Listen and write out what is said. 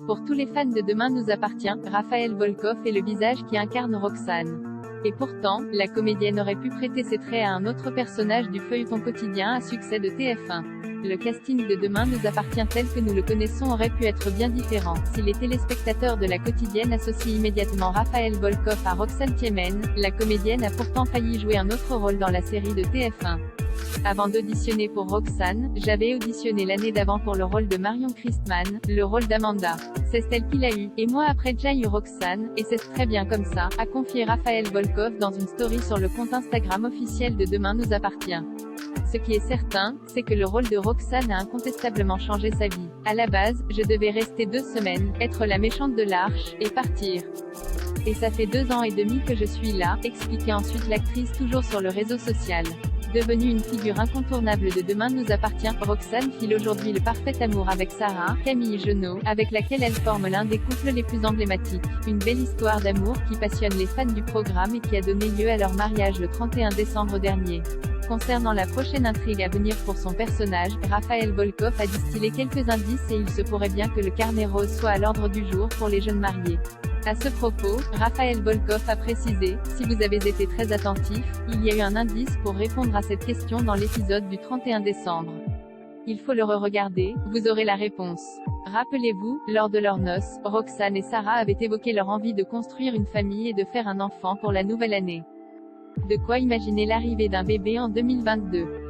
Pour tous les fans de Demain nous appartient, Raphaël Volkov est le visage qui incarne Roxane. Et pourtant, la comédienne aurait pu prêter ses traits à un autre personnage du feuilleton quotidien à succès de TF1. Le casting de Demain nous appartient tel que nous le connaissons aurait pu être bien différent, si les téléspectateurs de la quotidienne associent immédiatement Raphaël Volkov à Roxane Thiémen. La comédienne a pourtant failli jouer un autre rôle dans la série de TF1. Avant d'auditionner pour Roxane, j'avais auditionné l'année d'avant pour le rôle de Marion Christman, le rôle d'Amanda. C'est celle qu'il a eu, et moi après déjà eu Roxane, et c'est très bien comme ça, a confié Raphaël Volkov dans une story sur le compte Instagram officiel de Demain nous appartient. Ce qui est certain, c'est que le rôle de Roxane a incontestablement changé sa vie. À la base, je devais rester 2 semaines, être la méchante de l'arche, et partir. Et ça fait 2 ans et demi que je suis là, expliquait ensuite l'actrice toujours sur le réseau social. Devenue une figure incontournable de Demain nous appartient, Roxane file aujourd'hui le parfait amour avec Sarah, Camille Genot, avec laquelle elle forme l'un des couples les plus emblématiques. Une belle histoire d'amour qui passionne les fans du programme et qui a donné lieu à leur mariage le 31 décembre dernier. Concernant la prochaine intrigue à venir pour son personnage, Raphaël Volkov a distillé quelques indices et il se pourrait bien que le carnet rose soit à l'ordre du jour pour les jeunes mariés. À ce propos, Raphaël Volkov a précisé, si vous avez été très attentif, il y a eu un indice pour répondre à cette question dans l'épisode du 31 décembre. Il faut le re-regarder, vous aurez la réponse. Rappelez-vous, lors de leurs noces, Roxane et Sarah avaient évoqué leur envie de construire une famille et de faire un enfant pour la nouvelle année. De quoi imaginer l'arrivée d'un bébé en 2022.